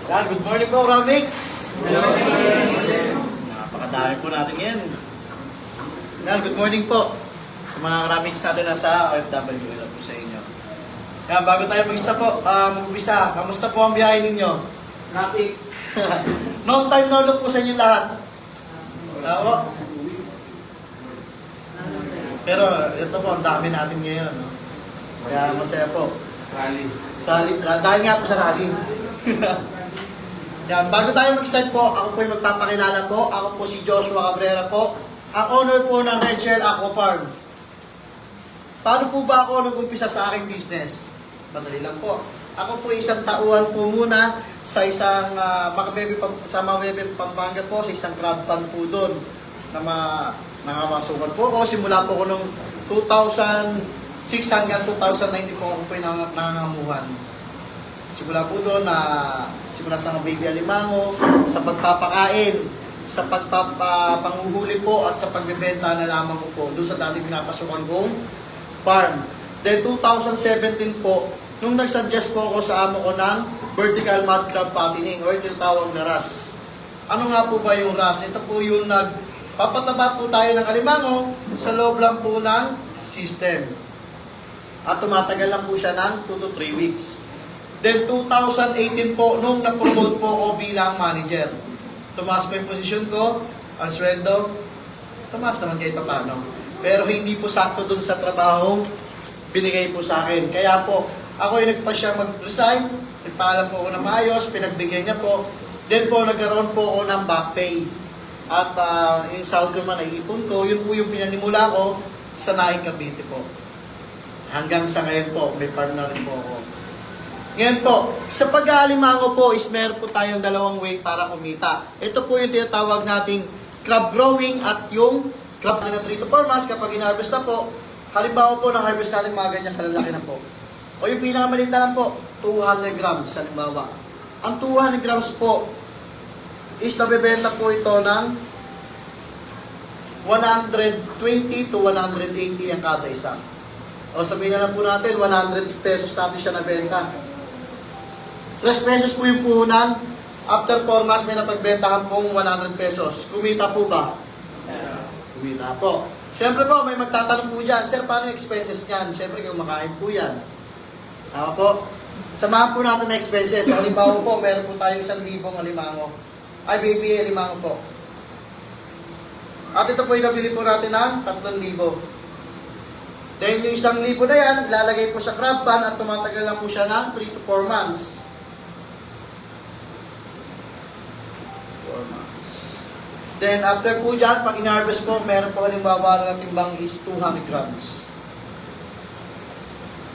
Yan, good morning po, Ramix. Good morning. Napakadami po natin ngayon. Yan, good morning po sa mga Ramix natin nasa OFW. Hello po sa inyo. Yan, bago tayo mag-ista po, mag-umpisa, kamusta po ang biyahe ninyo? Traffic. Long time no look po sa inyo lahat. Ako. Pero ito po, ang dami natin ngayon. No? Kaya masaya po. Rally. Dahil nga po sa rally. Yan, bago tayo mag-start po, ako po yung magpapakilala po. Ako po si Joshua Cabrera po, ang owner po ng Red Shell Aqua Farm. Paano po ba ako nag-umpisa sa aking business? Madali lang po. Ako po isang tauhan po muna sa isang Mabebe, Pampanga po, sa isang crab pan po doon na nangamasukan po ako. Simula po ako noong 2006 hanggang 2019 po ako po yung nangangamuhan. Simula po doon na simula sa mga baby alimango, sa pagpapakain, sa pagpapanguhuli po at sa pagbebenta na lamang ko po doon sa dati pinapasukan kong farm. Then 2017 po, nung nag-suggest po ako sa amo ko ng vertical mud crab fattening or tinatawag na RAS. Ano nga po ba yung RAS? Ito po yung nagpapataba po tayo ng alimango sa loob lang po ng system. At tumatagal lang po siya ng 2 to 3 weeks. Then 2018 po, nung na-promote po ako bilang manager. Tumaas po yung posisyon ko, ang sweldo, tumaas naman kahit paano. Pero hindi po sakto dun sa trabaho binigay po sa akin. Kaya po, ako yung nagpa siya mag-resign, nagpaalam po ako na maayos, pinagbigyan niya po. Then po, nagkaroon po ako ng back pay. At yung sahod ko man, naipon ko, yun po yung pinanimula ko sa Naik Cavite po. Hanggang sa ngayon po, may farm na rin po ako. Ngayon po, sa pag-aalimango po is meron po tayong dalawang way para kumita. Ito po yung tinatawag nating crab growing at yung crab na 3 to 4 months kapag in-harvest na po. Halimbawa po, na-harvest natin mga ganyan kalalaki na po. O yung pinakamalit na lang po, 200 grams halimbawa. Ang 200 grams po is nabebenta po ito ng 120 to 180 ang kada isa. O sabihin na lang po natin, 100 pesos natin siya nabenta. 3 pesos po yung puhunan. After 4 months, may napagbentahan pong 100 pesos. Kumita po ba? Kumita po. Siyempre po, may magtatanong po dyan, Sir, paano yung expenses niyan? Siyempre, kumakain po yan. Tama po. Samahan po natin na expenses. Halimbawa po, meron po tayong 1,000 alimango. Ay, baby alimango po. At ito po yung nabili po natin ng 3,000. Then yung 1,000 na yan, ilalagay po sa crab pan at tumatagal lang po siya ng 3 to 4 months. 4 months. Then after po dyan, pag in-harvest po, meron po halimbawa na timbang is 200 grams.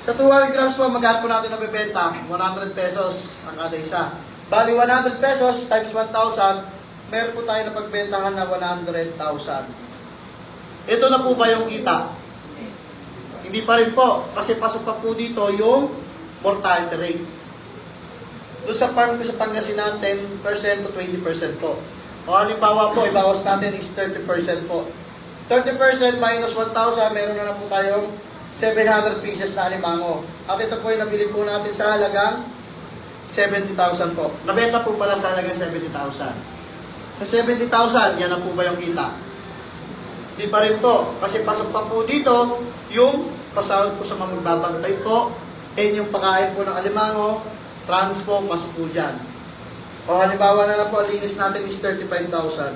Sa 200 grams po, magkano po natin nabibenta? 100 pesos ang kada isa. Bali 100 pesos times 1,000, meron po tayo na pagbentahan na 100,000. Ito na po ba yung kita? Hindi pa rin po, kasi pasok pa po dito yung mortality rate. Doon sa farm ko sa Pangasinan, 10% to 20% po. O halimbawa po, ibawas natin is 30% po. 30% minus 1,000, meron na po tayong 700 pieces na alimango. At ito po yung nabili po natin sa halagang 70,000 po. Nabenta po pala sa halagang 70,000. Sa 70,000, yan na po ba yung kita? Di pa rin po. Kasi pasok pa po dito yung pasahod po sa mga magbabantay po. And yung pakain po ng alimango, transpo, pasok po dyan. O halimbawa na lang po, linis natin is 35,000.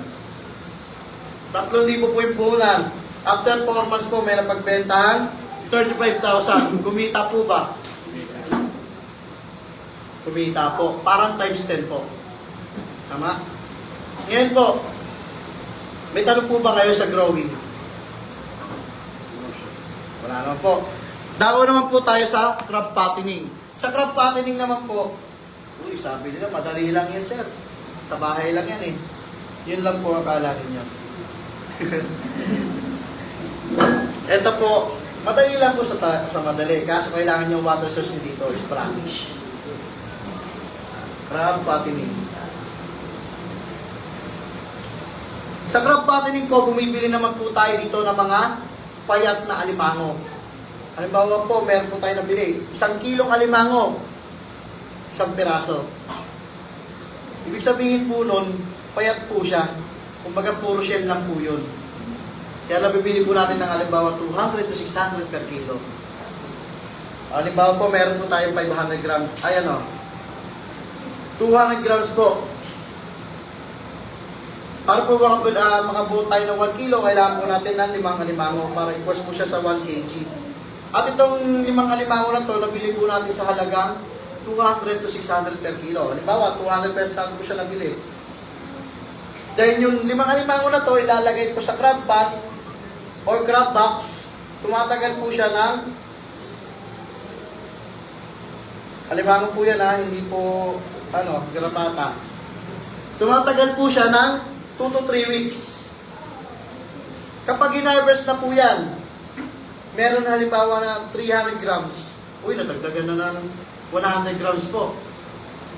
3,000 po yung puhunan. After 4 months po, may napagbentahan, 35,000. Kumita po ba? Kumita po. Parang times 10 po. Tama? Ngayon po, may tanong po ba kayo sa growing? Wala naman po. Dako naman po tayo sa crab fattening. Sa crab fattening naman po, sabi nila, madali lang yan, sir. Sa bahay lang yan eh. Yun lang po akala ninyo. Ito po, madali lang po sa madali. Kaso kailangan yung water source nyo dito is brackish. Crab fattening. Sa crab fattening ko, bumibili naman po tayo dito ng mga payat na alimango. Halimbawa po, meron po tayo nabili. 1 kilong alimango. 1 piraso. Ibig sabihin po nun, payat po siya. Kumbaga puro shell lang po yun. Kaya nabibili po natin ng halimbawa 200 to 600 per kilo. Halimbawa po, meron po tayong 500 grams. Ayan o. 200 grams po. Para po makabuo tayo ng 1 kilo, kailangan po natin ng 5 alimango para equals po siya sa 1 kg. At itong 5 alimango na to, nabili po natin sa halagang 200 to 600 per kilo. Halimbawa, 200 pesos natin po siya nabili. Dahil yung 5 alimango na to, ilalagay po sa crab pan or crab box. Tumatagal po siya ng alimango po yan ha, hindi po garapata. Tumatagal po siya ng 2 to 3 weeks. Kapag in-harvest na po yan, meron halimbawa na 300 grams. Uy, nadagdagan na ng 100 grams po.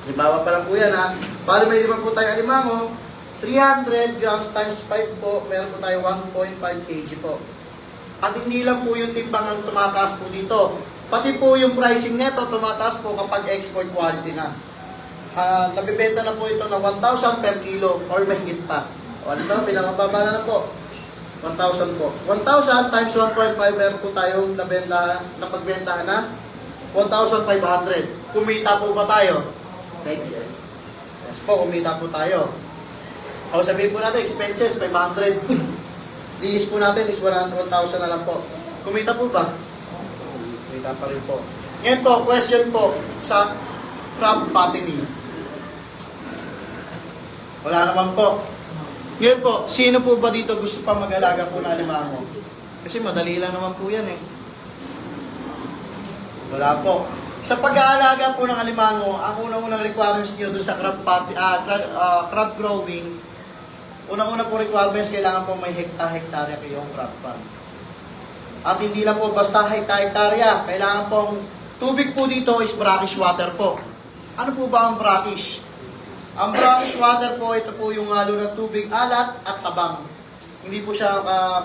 Halimbawa pa lang po yan ha. Bali may 5 po tayo alimango, 300 grams times 5 po, meron po tayo 1.5 kg po. At hindi lang po yung timbang ang tumataas po dito. Pati po yung pricing neto tumataas po kapag export quality na. Nabibenta na po ito ng 1,000 per kilo or mahigit pa. O ano ba, pinamababa na po. 1,000 po. 1,000 times 1.5, meron po tayong napagbentahan na 1,500. Kumita po ba tayo? Yes po, kumita po tayo. O sabihin po natin, expenses 500. Diis po natin is 1,000 na lang po. Kumita po ba? Kumita pa rin po. Ngayon po, question po sa crab fattening. Wala naman po. Ngayon po, sino po ba dito gusto pa mag-alaga po ng alimango? Kasi madali lang naman po yan eh. Wala po. Sa pag-aalaga po ng alimango, ang unang-unang requirements nyo doon sa crab growing, unang-unang po requirements, kailangan po may hektarya kayong crab farm. At hindi lang po basta hektarya, kailangan pong tubig po dito is brackish water po. Ano po ba ang brackish? Ang brackish water po, ito po yung halo ng tubig, alat at tabang. Hindi po siya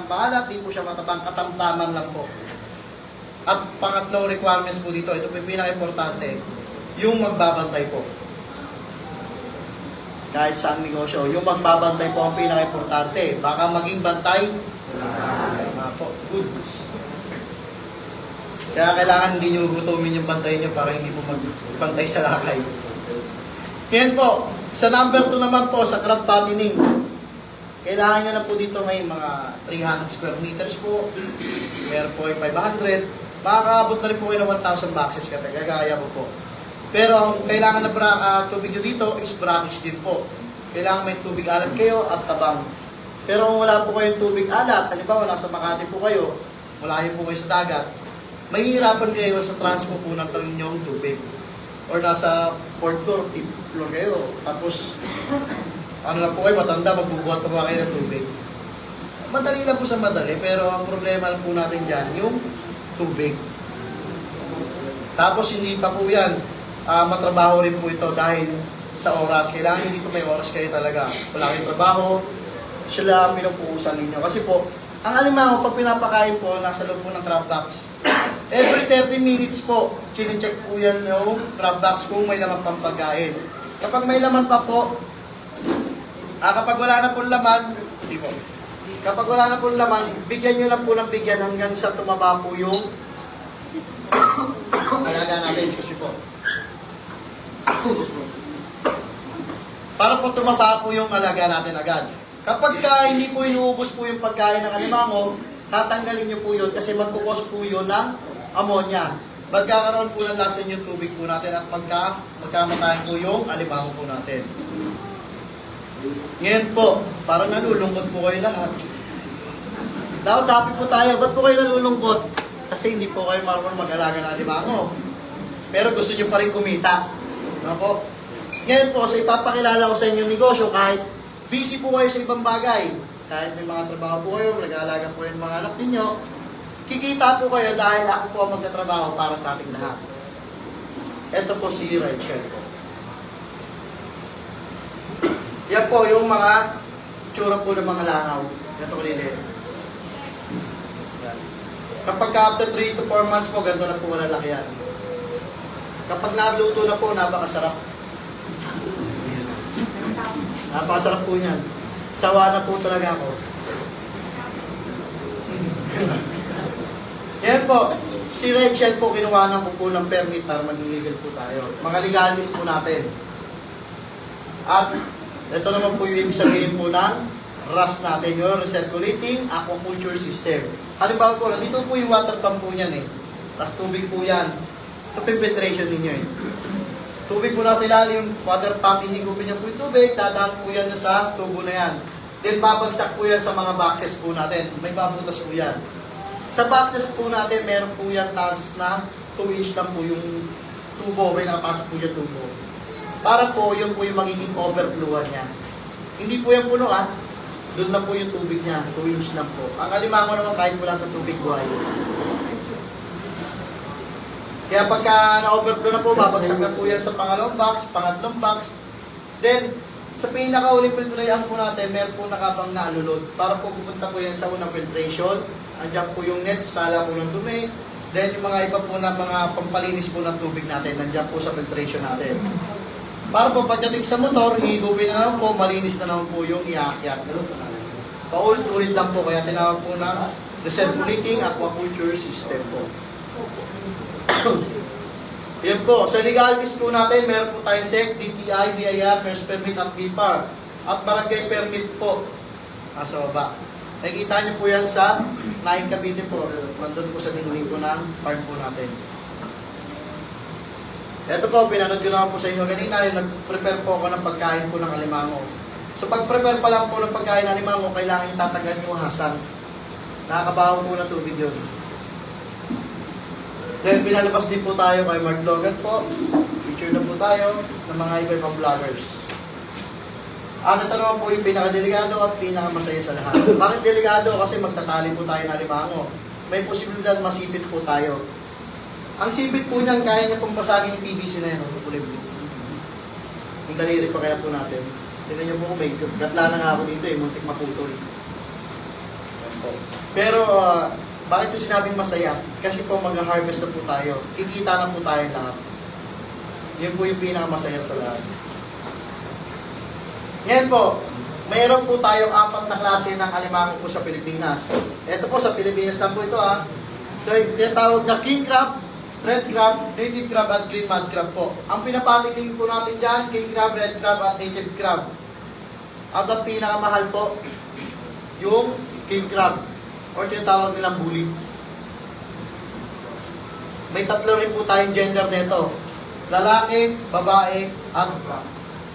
maalat, hindi po siya matabang, katamtaman lang po. At pangatlong requirements po dito, ito po yung pinaka-importante, yung magbabantay po. Kahit saan negosyo, yung magbabantay po ang pinaka-importante. Baka maging bantay, po, goods. Kaya kailangan hindi nyo gutumin yung bantay nyo para hindi po magbantay sa lakay. Ngayon po, sa number 2 naman po, sa crab fattening, kailangan nyo na po dito may mga 300 square meters po, meron po ay 500, makakaabot na rin po kayo ng 1,000 boxes kagaya ko po. Pero ang kailangan na tubig nyo dito is brackish din po. Kailangan may tubig alat kayo at tabang. Pero kung wala po kayong tubig alat, halimbawa nasa Makati po kayo, malayo po kayo sa dagat, mahihirapan kayo sa transpo po ng inyong tubig. Or nasa 4th floor, 5th floor kayo. Tapos, ano lang po kayo, matanda, magbubuhat pa kayo ng tubig. Madali lang po sa madali, pero ang problema lang po natin dyan, yung tubig. Tapos, hindi pa po yan. Matrabaho rin po ito dahil sa oras. Kailangan hindi po may oras kayo talaga. Wala kayong trabaho, sila pinupuusan ninyo. Kasi po, ang alimango, pag pinapakain po, nasa loob po ng crab box. Every 30 minutes po, chine-check po yan yung crab box kung may laman pang pagkain. Kapag may laman pa po, kapag wala na pong laman, hindi po. Kapag wala na pong laman, bigyan nyo lang po ng bigyan hanggang sa tumaba po yung alaga natin, susi po. Para po tumaba po yung alaga natin agad. Kapag hindi po inuubos po yung pagkain ng alimango, tatanggalin nyo po yun kasi magkukos po yun ng ammonia. Magkakaroon po ng lasan yung tubig po natin at magkamatayin po yung alimango po natin. Ngayon po, parang nalulungkot po kayo lahat. Dapat happy po tayo. Ba't po kayo nalulungkot? Kasi hindi po kayo marunong mag-alaga ng alimango. Pero gusto nyo pa rin kumita. Ano po? Ngayon po, sa ipapakilala ko sa inyong negosyo, kahit busy po kayo sa ibang bagay, kahit may mga trabaho po kayo, nag-aalaga po yung mga anak ninyo, kikita po kayo dahil ako po ang magtatrabaho para sa ating lahat. Ito po si Rachel po. Yan po yung mga tsura po ng mga langaw. Ito ko nila. Kapag after 3 to 4 months po, ganito na po malalaki yan. Kapag naluto na po, napakasarap. Napasarap po niyan. Sawa na po talaga ako. Yan po, si Rachel po kinuha ko po ng permit para maging legal po tayo. Mga legalist po natin. At ito naman po yung ibig sabihin po ng RAS natin, yung Recirculating Aquaculture System. Halimbawa po, dito po yung water pump po niyan eh. Tapos tubig po yan. Ito po yung filtration ninyo eh. Tubig po na sa ilalim, water pump, hihigupin niya po yung tubig, dadaan po yan sa tubo na yan. Then babagsak po yan sa mga boxes po natin. May babutas po yan. Sa boxes po natin, meron po yan taas na 2 inch lang po yung tubo. May nakapasok po yung tubo. Para po, yun po yung magiging overflowan niya. Hindi po yung puno doon na po yung tubig niya. 2 inch lang po. Ang alimango naman kahit mula sa tubig buhay. Kaya pagka na-overflow na po, babagsak na po yan sa pangalawang box, pangatlong box. Then, sa pinaka-uling filtration po natin, meron po nakabang na alulod. Para po pupunta po yan sa unang filtration. Andiyan po yung net, sasala po yung dumi. Then, yung mga iba po na mga pampalinis po ng tubig natin, nandiyan po sa filtration natin. Para po pagdating sa motor, higupin na naman po, malinis na naman po yung iaakyat. Paulit-ulit lang po, kaya tinawag po na Recirculating Aquaculture System po. Yan po, sa legalities po natin, meron po tayong SEC, DTI, BIR, MERS permit at BPAR. At barangay permit po, nasa baba. Nakikita niyo po yan sa Naik Cavite po, nandun po sa tingling po ng farm po natin. Ito po, pinanood ko naman po sa inyo kanina, yung nag-prepare po ako ng pagkain po ng alimango. So pag-prepare pa lang po ng pagkain ng alimango, kailangan yung tatagal yung hasang. Nakakabaho po ng tubig yun. Then pinalabas din po tayo kay Mark Logan po. Picture na po tayo ng mga iba-ibang vloggers. Ito naman po yung pinaka-delikado at pinaka-masaya sa lahat. Bakit delikado? Kasi magtatali po tayo ng alimango. May posibilidad masipit po tayo. Ang sipit po niyan, kaya niya pong basagin yung PVC na yan. Yung daliri pa kaya po natin. Tignan niyo po, may gatla na nga ako dito eh. Muntik maputol. Pero, bakit ko sinabing masaya? Kasi po mag-harvest na po tayo. Kikita na po tayo lahat. Yun po yung pinakamasaya talaga. Ngayon po, mayroon po tayong 4 na klase ng alimango po sa Pilipinas. Ito po sa Pilipinas lang po ito Ito yung tinatawag na king crab, red crab, native crab at green mud crab po. Ang pinapaling po natin dyan, king crab, red crab at native crab. At ang pinakamahal po, yung king crab. O tinatawag nilang bully. May 3 rin po tayong gender nito. Lalaki, babae, at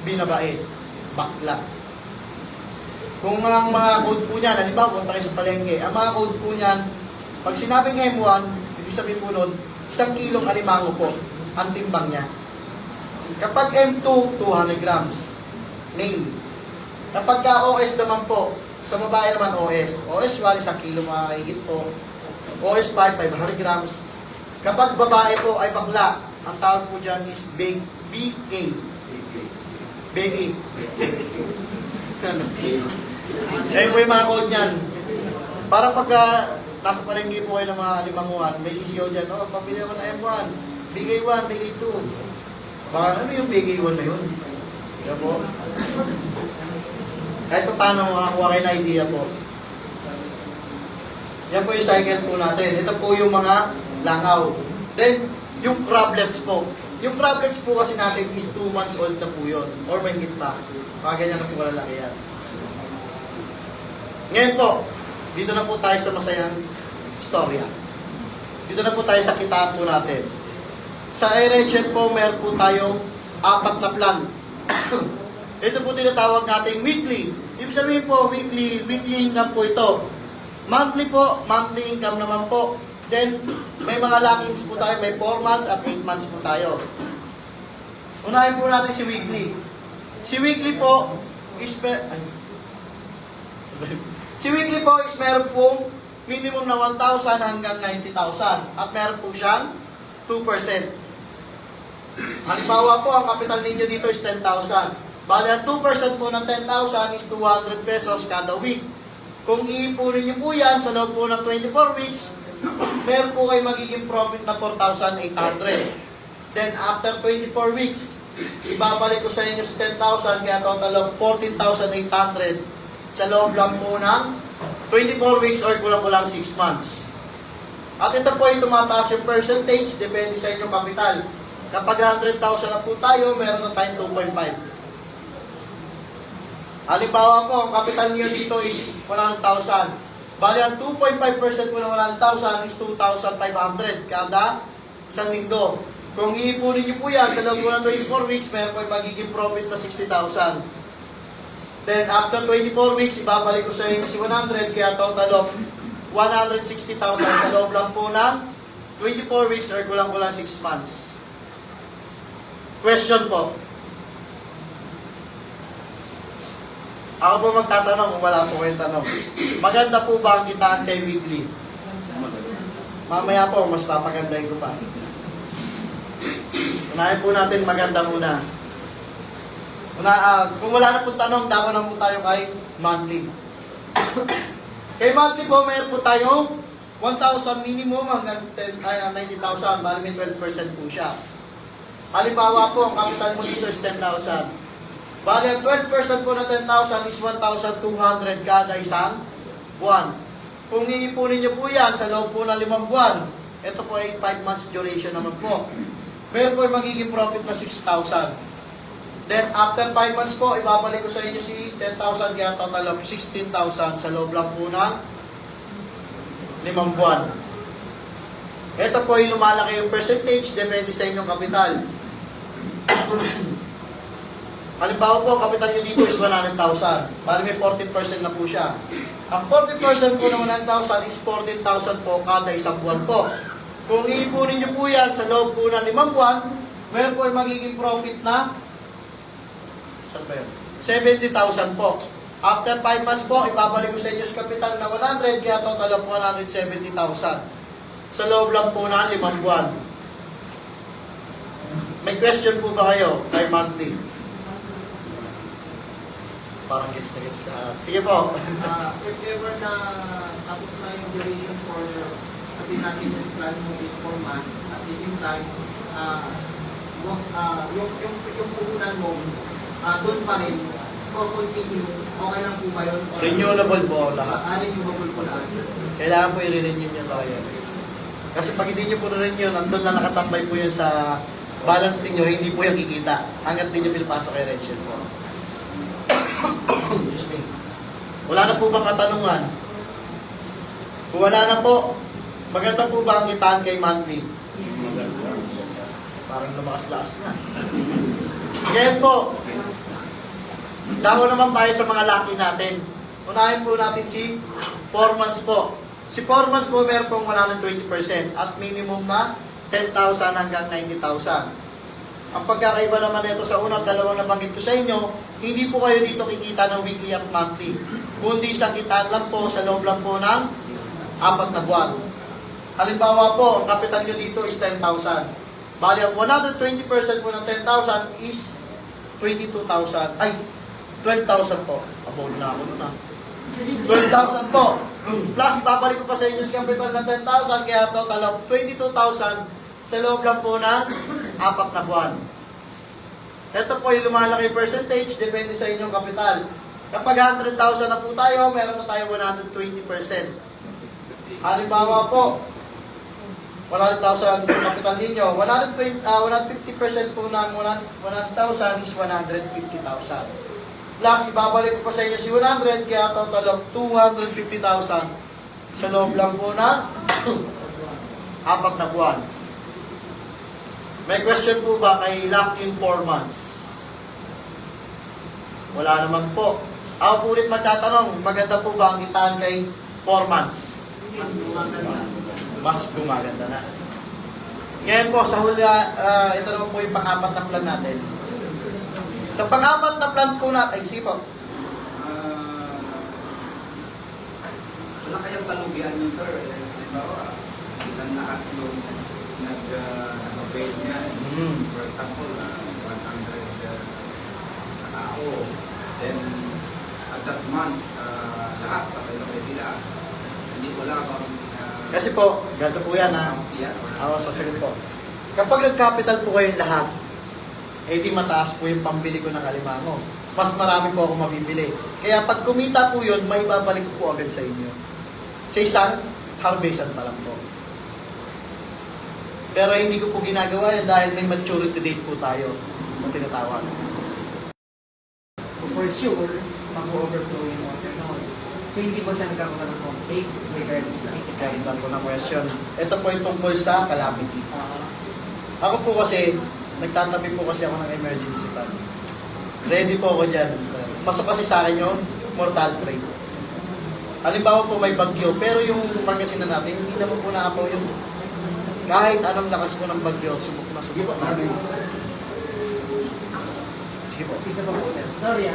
binabae. Bakla. Kung ang mga code po niyan, halimbawa, punta kayo sa palengke, ang mga code po niyan, pag sinabing M1, ibig sabihin po nun, 1 kilong alimango po, ang timbang niya. Kapag M2, 200 grams. Male. Kapag OS naman po, sa babae naman OS. OS, wali 1 kilo makakigit po. OS 5, 500 grams. Kapag babae po ay bakla, ang tawag po dyan is BA. BA. Ayun po yung mga code niyan. Para pagka nasa palengke po kayo ng mga alimanguan, may sisiyaw dyan, pabili ako ng M1, BA 1, BA 2. Baka ano yung BA 1 na yun? Diba po? Kahit pa paano makakuha kayo na idea po. Yan po yung cycle po natin. Ito po yung mga langaw. Then, yung crablets po. Yung crablets po kasi natin is 2 months old na po yun. Or may pa. Mga ganyan na po malalaki yan. Ngayon po, dito na po tayo sa masayang istorya. Dito na po tayo sa kitaan po natin. Sa iRedchat po, meron po tayong 4 na plan. Ito po tinatawag nating weekly. Ibig sabihin po, weekly income po ito. Monthly po, monthly income naman po. Then, may mga lockings po tayo, may 4 months at 8 months po tayo. Unahin po natin si weekly. Si weekly po is meron pong minimum na 1,000 hanggang 90,000 at meron po siyang 2%. Halimbawa po, ang capital ninyo dito is 10,000. Bale, ang 2% po ng 10,000 is 200 pesos kada week. Kung iipunin niyo po yan sa loob po ng 24 weeks, meron po kayo magiging profit na 4,800. Then, after 24 weeks, ibabalik ko sa inyo sa 10,000, kaya total of 14,800 sa loob lang po ng 24 weeks or kulang-kulang 6 months. At ito po ay tumataas yung percentage, depende sa inyong kapital. Kapag 100,000 na po tayo, meron na tayong 2.5. Halimbawa po, ang kapital niyo dito is 100,000. Bali, ang 2.5% po ng 100,000 is 2,500 kada isang linggo. Kung iipunin niyo po yan sa loob ng 24 weeks, meron po yung magiging profit na 60,000. Then, after 24 weeks, ibabalik ko sa inyo si 100, kaya total of 160,000 sa loob lang po ng 24 weeks or kulang-kulang 6 months. Question po. Ako po magtatanong kung wala po kayong tanong. Maganda po ba ang kitaan kay weekly? Mamaya po, mas papagandahin ko pa. Unahin po natin maganda muna. Kung wala na pong tanong, dako na po tayo kay monthly. Kay monthly po, mayroon po tayo 1,000 minimum hanggang 90,000. Bali may 12% po siya. Halimbawa po, ang capital mo dito is 10,000. Bali, ang 12% po na 10,000 is 1,200 kada isang buwan. Kung iipunin nyo po yan sa loob po ng 5 buwan, ito po ay 5 months duration naman po. Meron po ay magiging profit na 6,000. Then, after 5 months po, ibabalik ko sa inyo si 10,000, kaya total of 16,000 sa loob lang po ng 5 buwan. Ito po ay lumalaki yung percentage, depende sa inyong kapital. Halimbawa po, kapital nyo dito is 100,000. Bali may 14% na po siya. Ang 14% po ng 100,000 is 14,000 po kada isang buwan po. Kung iipunin nyo po yan sa loob po ng 5 buwan, meron po ay magiging profit na 70,000 po. After 5 months po, ibabalik ko sa inyo sa kapital na 100, kaya total of 170,000. Sa loob lang po ng 5 buwan. May question po ba kayo kay monthly? Parang gets na. Sige po. If ever na tapos na yung duration for sabihin natin yung plan mo is 4 months, at the same time, yung puhunan mo, doon pa rin, or continue, okay lang po ba yun? Renewable po lahat. Renewable po lahat. Kailangan po i-renew nyo talaga. Kasi pag hindi nyo po renew, nandun na nakatambay po yun sa balance ninyo, hindi po yung kikita. Hanggat hindi nyo pinapasok kay Rachel po. Excuse me. Wala na po bang katanungan? Kung wala na po, maganda po ba ang kitaan kay monthly? Parang lumakas-lakas na. Ngayon po, dako naman tayo sa mga lucky natin. Unahin po natin si 4 months po. Si 4 months po meron pong 120% at minimum na 10,000 hanggang 90,000. Ang pagkakaiba naman nito sa unang dalawang nabanggit ko sa inyo, hindi po kayo dito kikita ng weekly at monthly. Kundi isang kitaan lang po sa loob lang po ng 4 na buwan. Halimbawa po, ang kapital nyo dito is 10,000. Bali, ang 120% po ng 10,000 is 22,000. Ay, 12,000 po. Abol na ako nun 12,000 po. Plus, ibabalik ko pa sa inyo sa capital ng 10,000, kaya total of 22,000 sa loob lang po ng 4 na buwan. Ito po yung lumalaki percentage, depende sa inyong kapital. Kapag 100,000 na po tayo, meron na tayo 120%. Halimbawa po, 100,000 kapital ninyo, 150% po ng 100,000 is 150,000. Plus, ibabalik ko pa sa inyo si 100, kaya total of 250,000 sa loob lang po ng 4 na buwan. May question po ba kay lock in 4 months? Wala naman po. Ako po ulit magtatanong, maganda po ba ang kitaan kay 4 months? Mas gumaganda na. Ngayon po, sa huli, ito naman po yung pang-4 na plan natin. Sa pang-4 na plan po natin, ay sige po. Wala kayang kalugian nyo, sir. Halimbawa, ilan na at yung nag-avail niya. For example, 100 tao. Then, at that month, lahat sa kayo sila. Hindi wala bang Kasi po, ganito po yan ha. Ako sasagot po. Kapag nag-capital po kayong lahat, eh di mataas po yung pambili ko ng alimango. Mas marami po ako mabibili. Kaya pag kumita po yun, may babalik ko po agad sa inyo. Sa isang harvestan pa lang po. Pero hindi ko po ginagawa yan dahil may maturity date po tayo na tinatawag. For sure, mag-overflow yung water noon. So hindi ba siya nagkakaroon ng conflict regarding sa Ganda po na question. Ito po yung tungkol sa calamity. Ako po kasi, nagtatabi po kasi ako ng emergency fund. Ready po ako dyan. Pasok kasi sa akin yung mortal trade. Halimbawa po may bagyo, pero yung pangasinan natin, hindi naman po naapaw yung kahit anong lakas po ng bagyo, subok na subok namin. Sige po. Isa pa po, sir. Sorry,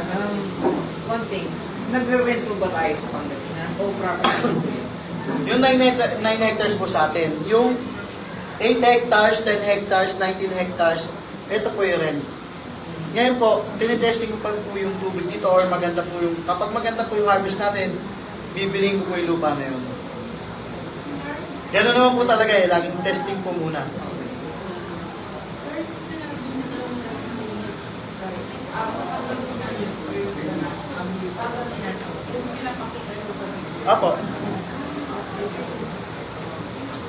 one thing. Nagre-rent po ba tayo sa Pangasinan o property po yun? Yung 9 hectares po sa atin, yung 8 hectares, 10 hectares, 19 hectares, ito po yung rent. Ngayon po, tinitesting ko pa po yung tubig dito or maganda po yung, kapag maganda po yung harvest natin, bibiliin ko po yung lupa na yun. Gano'n naman po talaga eh, laging testing po muna. Apo.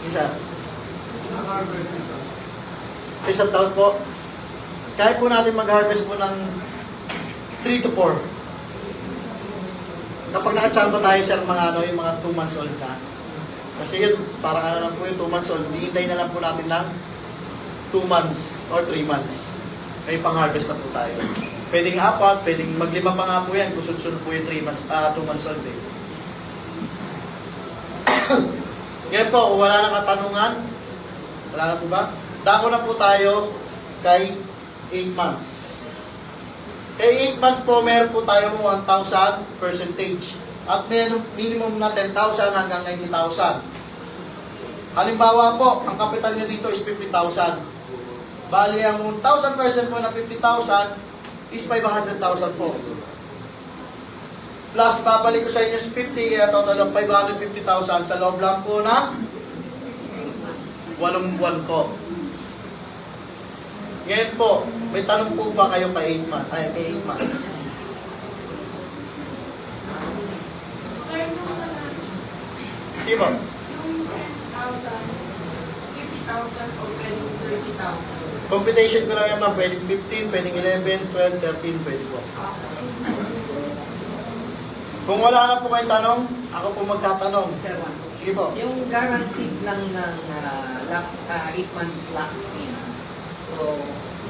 Isa. Sa isang taon po, kahit po natin mag-harvest po ng 3 to 4. Kapag nakachamba tayo sir, mga ano, yung mga 2 months old na. Kasi yun, parang ano lang po yung 2 months old, hihintay na lang po natin ng 2 months or 3 months. May pang-harvest na po tayo. Pwedeng 4, pwedeng maglima pa nga po yan, kung sunod po yung 2 months old eh. Ngayon po, kung wala nang katanungan, wala na po ba? Dako na po tayo kay 8 months. Kay 8 months po, meron po tayo 1,000 percentage. At meron minimum na 10,000 hanggang 90,000. Halimbawa po, ang kapital nyo dito is 50,000. Bali, ang 1,000% po na 50,000 is 500,000 po. Plus, babalik ko sa inyo sa 50, kaya total of 550,000 sa loob lang po na 8 buwan po. Ngayon po, may tanong po ba kayo kay 8 months? Ay, kay 8 months. Sige po. Yung 10,000, 50,000 o pwedeng 30,000. Computation ko lang yan ma'am, pwedeng 15, pwedeng 11, 12, 13, pwede po. Kung wala na po kayong tanong, ako po magtatanong. Sir, one. Sige po. Yung guaranteed lang ng 8 months lock-in. So,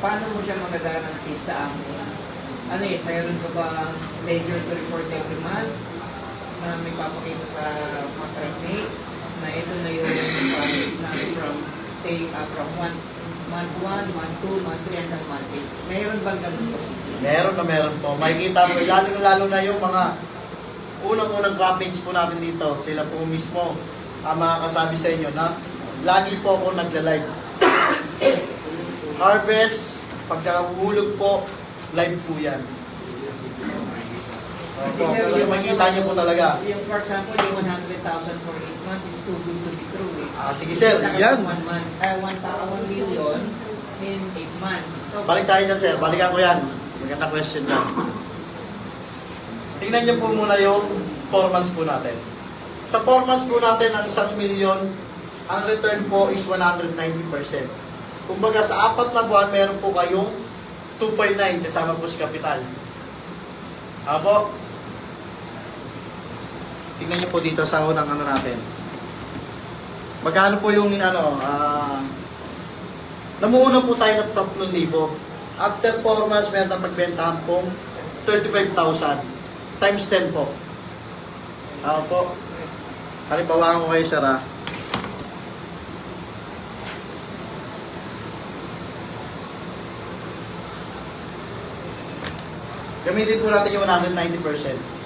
paano mo siya mag-guaranteed sa amin? Ano yun, mayroon ka ba ledger to report every month na may papakita sa mga mates na ito na yung process na from month 1, month 2, month 3, hanggang month 8. Mayroon bang ganun procedure? Meron po. Makikita mo, lalo na yung mga unang-unang crop mates po natin dito. Sila po mismo ang makakasabi sa inyo na lagi po ako nagla-live. Harvest, pagkahulog po, live po yan. Kasi So, sir, pero makikita nyo po talaga. Yung for example, yung 100,000 for 8 months is too good to be true. Sige sir, yan. 1 million in 8 months. So, Balik tayo dyan sir, balikan ko yan. Maganda question yan. Tingnan nyo po muna yung 4 months po natin. Sa 4 months po natin, ang 1 million, ang return po is 190%. Kumbaga sa 4 na buwan, meron po kayong 2.9 kasama po si kapital. Apo? Tingnan nyo po dito sa unang ano natin. Magkano po yung namuuna po tayo ng 3,000. After 4 months, meron na pagbentahan pong 35,000 times 10 po. Po. Halimbawa ko kayo, sir, ha? Gamitin po natin yung 190%.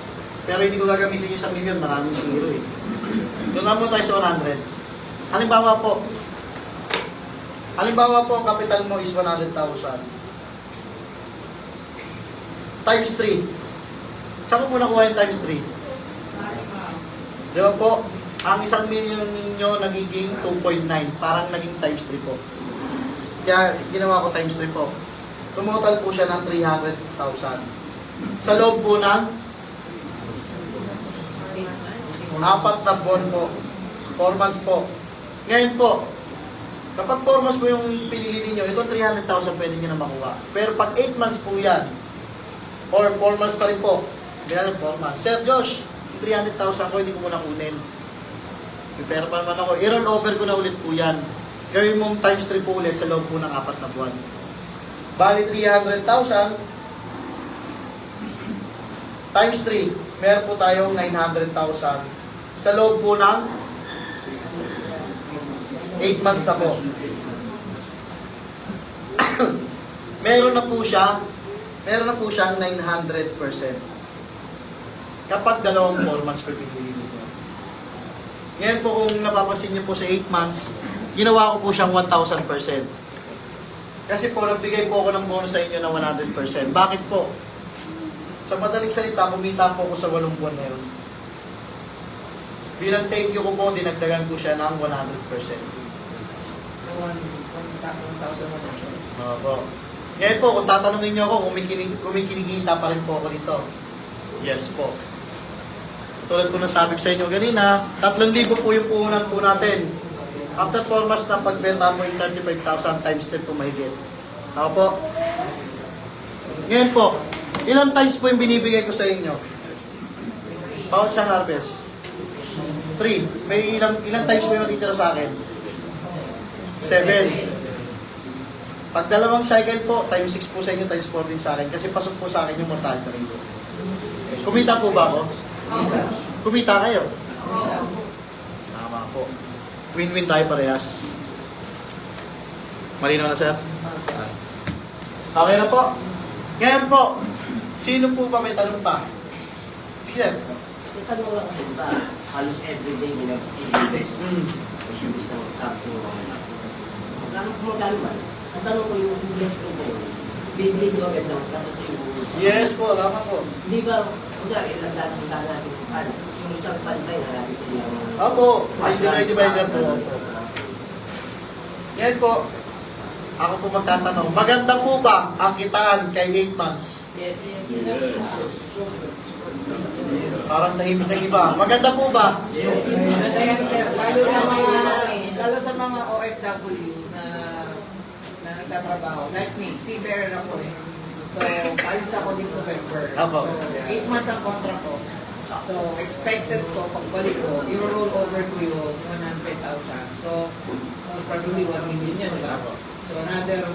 Pero hindi ko gagamitin yung 1 million, maraming zero eh. Doon lang po tayo sa 100. Halimbawa po, ang capital mo is 100,000. Times 3. Saan ko po nakuha yung times 3? Di ba po? Ang 1 million ninyo nagiging 2.9. Parang naging times 3 po. Kaya ginawa ko times 3 po. Tumotal po siya ng 300,000. Sa loob po ng 4 na buwan po. 4 months po. Ngayon po, kapag 4 months po yung pinili niyo, itong 300,000 pwede niyo na makuha. Pero pag 8 months po yan, or 4 months pa rin po, hindi natin 4 months. Sir Josh, 300,000 ko, hindi ko muna kunin. Pero pa naman ako, i-roll over ko na ulit po yan. Gawin mong times 3 po ulit sa loob po ng 4 na buwan. Bali 300,000 times 3, meron po tayong 900,000 sa loob po ng 8 months na po. meron na po siyang 900%. Kapag dalawang 4 months per pinili nito. Ngayon po kung napapansin niyo po sa 8 months, ginawa ko po siyang 1,000%. Kasi po, nagbigay po ako ng bonus sa inyo na 100%. Bakit po? Sa madaling salita, kumita po ako sa 8 buwan na yun. Bilang thank you ko po, dinagdagan ko siya ng 100%. So, 1,100. Opo. Ngayon po, kung tatanungin niyo ako, kumikiligita pa rin po ako dito. Yes po. Tulad ko na sabi ko sa inyo kanina, 3,000 po yung puhunan po natin. After 4 months na pagbenta mo yung 35,000 times 10 po mahigit. Ako po. Ngayon po, ilang times po yung binibigay ko sa inyo? Bawat sa harvest. 3. May ilang times po yung matitira sa akin? 7. Pag dalawang cycle po, times 6 po sa inyo, times 4 din sa akin. Kasi pasok po sa akin yung mortality rate. Kumita po ba ako? Kumita kayo? Tama po. Win-win tayo parehas. Malinaw na, sir? Okay na po. Ngayon po, sino po ba may tanong pa? Sige, sir. Tanong lang kasi ba, halos everyday nag-invest. Nag-invest ng something. Magkano ba? Ang tanong ko yung investment ko yun, bibili nyo agad lang, dapat yung... Yes po, tama po. Hindi ba, kung ilan natin kung paano, yung isang pantay na natin sa iyo. Opo, may divider po. Yan po, ako po magtatanong, maganda po ba ang kitaan kay 8 months? Yes. Parang tahimik ng iba. Maganda po ba? Yes. Sir, lalo sa mga OFW na nagtatrabaho, like me, seafarer ako eh. So, alis ako this November. Apo. So, 8 months ang contract ko. So, expected ko, pagbalik ko, i-roll over ko yung 100,000. So, probably 1 million yan, di ba? So, another 8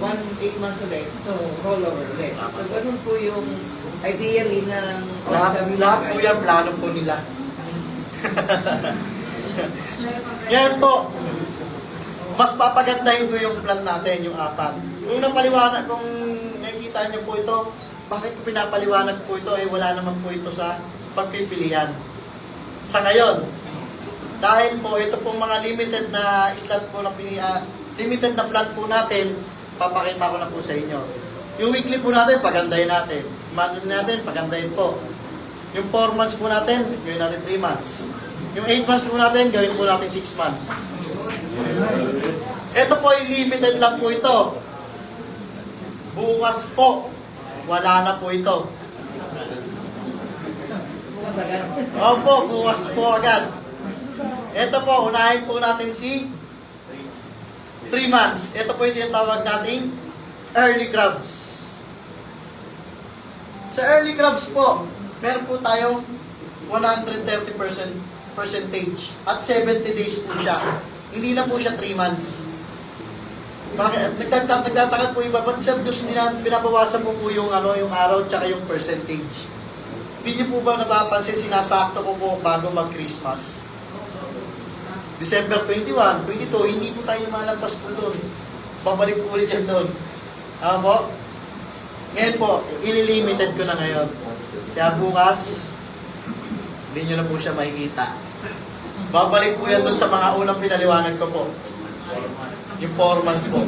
months ulit. So, roll over ulit. So, ganun po yung ideally ng Lahat po yan, plano po nila. Yan po. Mas papagandahin ko yung plan natin, yung 4. Kung napaliwanag, kung nakikita niyo po ito, bakit ko pinapaliwanag po ito, eh wala naman po ito sa pagpipilian. Sa ngayon, dahil po ito pong mga limited na slot po na limited na plan po natin, papakita ko na po sa inyo. Yung weekly po natin, pagandahin natin. Monthly natin, pagandahin po. Yung 4 months po natin, gawin natin 3 months. Yung 8 months po natin, gawin po natin 6 months. Ito po ay limited lang po ito. Bukas po, wala na po ito. Opo, bukas po agad. Ito po, unahin po natin si 3 months. Ito po yung tinatawag nating early crabs. Sa early crabs po, meron po tayong 130% percentage at 70 days po siya. Hindi na po siya 3 months. Bakit? Nagtataka po iba, ba't Sir Diyos pinabawasan mo po yung, yung araw tsaka yung percentage? Hindi niyo po ba napapansin, sinasakto ko po bago mag-Christmas? December 21, 22, hindi po tayo malampas po doon. Babalik po ulit yan doon. Po? Ngayon po, ililimited ko na ngayon. Kaya bukas, hindi nyo na po siya makikita. Babalik po yan doon sa mga unang pinaliwanag ko po. Yung 4 months po.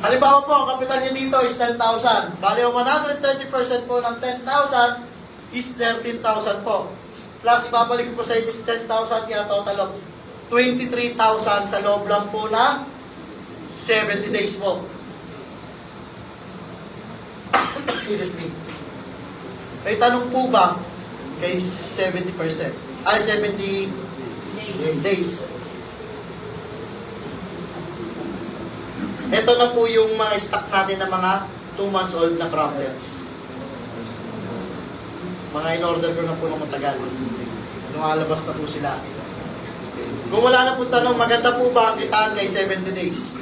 Halimbawa po, ang kapital nyo dito is 10,000. Bali, ang 130% po ng 10,000 is 13,000 po. Plus, ibabalik po sa inyo is 10,000, kaya total of 23,000 sa loob lang po na 70 days po. Excuse me. May tanong po ba kay 70%? Ay, 70 days. Ito na po yung mga stock natin na mga 2 months old na droplets. Mga in-order ko na po ng matagal. Lumalabas na po sila. Kung wala na po tanong, maganda po ba ang kitaan kay 70 days?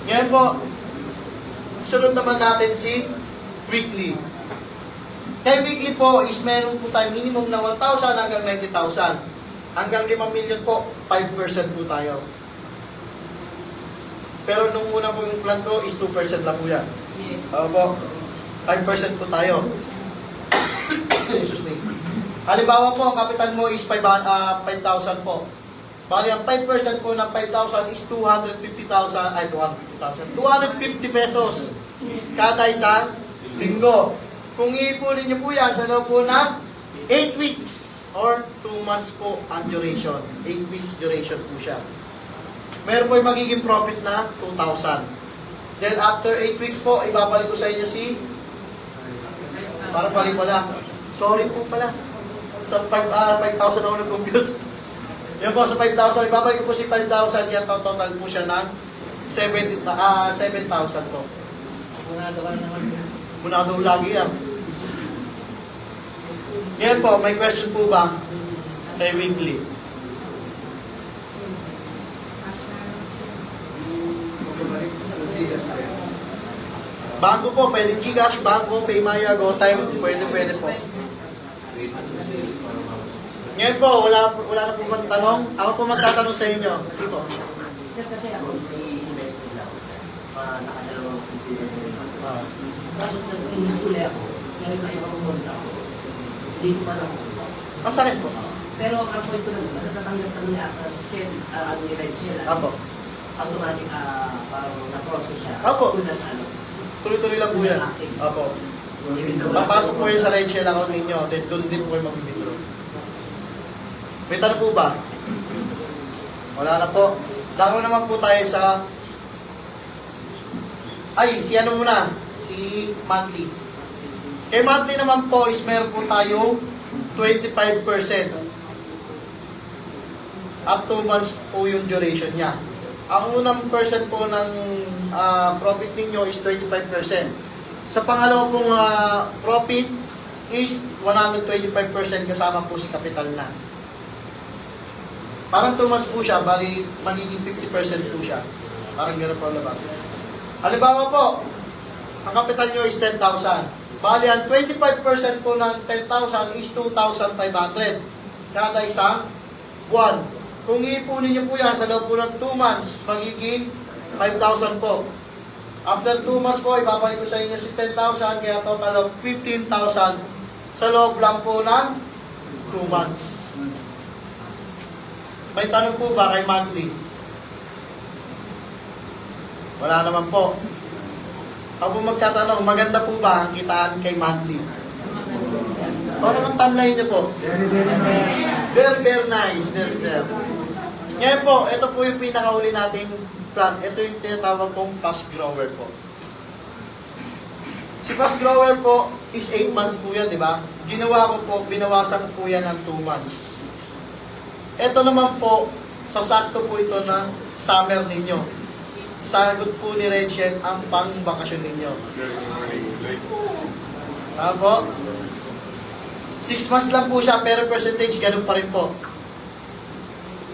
Ngayon po, sunod naman natin si weekly. Kay weekly po is meron po tayo minimum na 1,000 hanggang 90,000. Hanggang 5 million po, 5% po tayo. Pero nung una po yung plan ko is 2% lang po yan. Yes. Opo, 5% po tayo. Jesus me. Halimbawa po, ang kapital mo is 5,000 po. Bali, ang 5% po ng 5,000 is 250,000, ay 250,000, 250 pesos kada isang linggo. Kung iipunin niyo po yan sa loob po ng 8 weeks or 2 months po ang duration. 8 weeks duration po siya. Meron po yung magiging profit na 2,000. Then after 8 weeks po, ibabalik ko sa inyo si... Parang mali pala. Sorry po pala. Sa 5,000 ako nag-compute. Yan po, sa 5,000, ibabalik ko po si 5,000, yan total po siya ng 7,000 po. Punado ka na naman sir. Muna daw lagi yan. Yan po, may question po ba kay weekly? Bangko po, pwede Gcash, Bangko, Paymaya, GoTime, pwede po. Ngayon po, wala na po bang tanong? Ako po magtatanong sa inyo. Sige po. Sir, kasi ako, may investment lang. Nakadalawang computer. Kaso nag-invest ulit ako, meron na ibang monta ako. Hindi ko pa lang. Masakit po. Pero ang point ko lang, basta tatanggap niya after shell, ang red shell, Apo. automatic parang na-process siya. Apo. Kung nasa ano. Tuloy-tuloy lang po yan. Apo. Papasok po yun sa red shell account ninyo, then doon din po kayo mag-withdraw. May tanong po ba? Wala na po. Dako naman po tayo sa... Ay, si ano muna? Si monthly. Kay monthly naman po is meron po tayo 25%. Up to months po yung duration niya. Ang unang percent po ng profit ninyo is 25%. Sa pangalawa pong profit is 125% kasama po si capital na. Parang 2 months po siya, bali magiging 50% po siya. Parang gano'n po labas. Halimbawa po, ang kapital nyo is 10,000. Bali, ang 25% po ng 10,000 is 2,500 kada isang buwan. Kung iipunin nyo po yan sa loob po ng 2 months, magiging 5,000 po. After 2 months po, ibabalik ko sa inyo si 10,000, kaya total of 15,000 sa loob lang po ng 2 months. May tanong po ba kay monthly? Wala naman po. Ako magtatanong, maganda po ba ang kitaan kay monthly? Paano naman timeline niyo po? Very, very nice. Very, very. Ngayon po, ito po yung pinakauli nating plan. Ito yung tinatawag kong fast grower po. Si fast grower po is 8 months po yan, di ba? Ginawa ko po, binawasan po yan ng 2 months. Ito naman po, sasakto po ito ng summer ninyo. Sagot po ni Rachel ang pang-bakasyon ninyo. Tama po? 6 months lang po siya, pero percentage ganun pa rin po.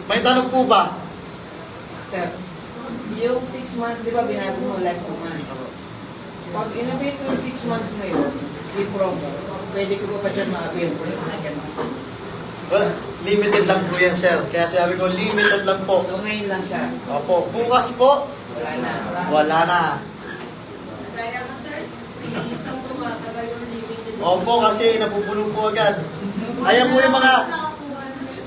May tanong po ba? Sir, yung 6 months, di ba binago mo last 2 months? Pag inabit mo yung 6 months mo yun, i-promo, pwede ko pa siya ma-avail po yung second month. Well, limited lang po yan, sir. Kaya sabi ko, limited lang po. So ngayon lang siya. Opo. Bukas po, Wala na. wala na. Kaya ka, sir, may isang tumatagal yung limited. Opo, kasi napupuno po agad. Ayan po yung mga...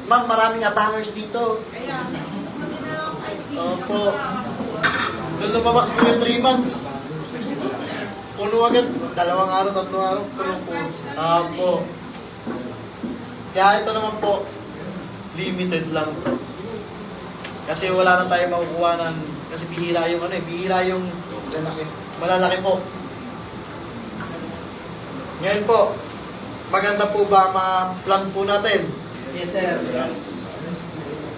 Ma'am, maraming abangers dito. Kaya, hindi na lang IP. Opo. Doon lumabas po yung 3 months. Puno agad. 2 araw, 3 araw. Puno po. Opo. Kaya ito naman po, limited lang. Kasi wala na tayo makukuha ng... Kasi bihira yung bihira yung Malalaki po. Ngayon po, maganda po ba ma-plan po natin? Yes, sir.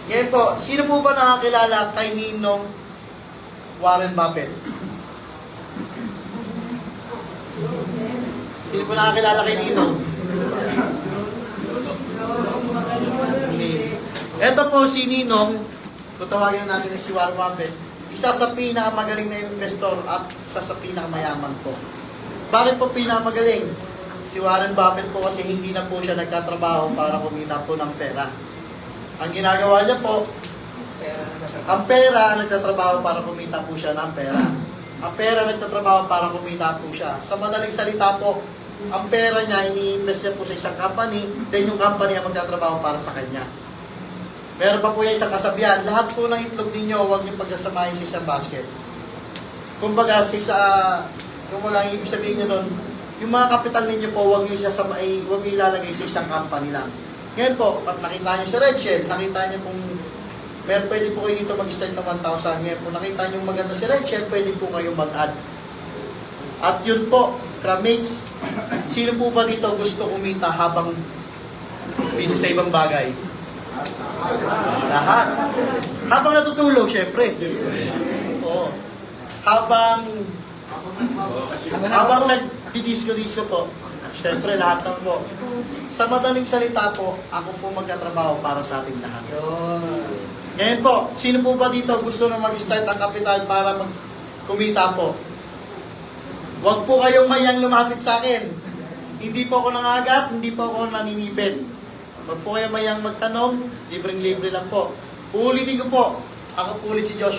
Ngayon po, sino po ba nakakilala kay Ninong Warren Buffett? Sino po nakakilala kay Ninong? Ito po si Ninong, kung tawagin natin si Warren Buffett, isa sa pinakamagaling na investor at isa sa pinakamayaman po. Bakit po pinakamagaling? Si Warren Buffett po kasi hindi na po siya nagtatrabaho para kumita po ng pera. Ang ginagawa niya po, ang pera nagtatrabaho para kumita po siya ng pera. Ang pera nagtatrabaho para kumita po siya. Sa madaling salita po, ang pera niya ini-invest niya po sa isang company, then yung company ang magtatrabaho para sa kanya. Meron pa po yung isang kasabihan, lahat po ng itlog ninyo, huwag niyong pagsasamahin sa isang basket. Kumbaga, ang ibig sabihin niya doon, yung mga kapital ninyo po, huwag niyo ilalagay sa isang company lang. Ngayon po, at nakita niyo sa Red Shell, nakita niyo kung pwede po kayo dito mag-start ng 1,000. Ngayon po, nakita niyo maganda si Red Shell, pwede po kayo mag-add. At yun po, crewmates, sino po ba dito gusto kumita habang busy sa ibang bagay? Lahat. Habang natutulog, syempre. Oo. Habang nagdi-disco po, syempre lahat ng po. Sa madaling salita po, ako po magtatrabaho para sa ating lahat. Ngayon po, sino po ba dito gusto na mag-start ang kapital para kumita po? Huwag po kayong mayang lumapit sa akin. Hindi po ako nangagat, hindi po ako naninipid. Huwag po kayong mayang magtanong, libreng-libre lang po. Uulitin ko po, ako po ulit si Joshua.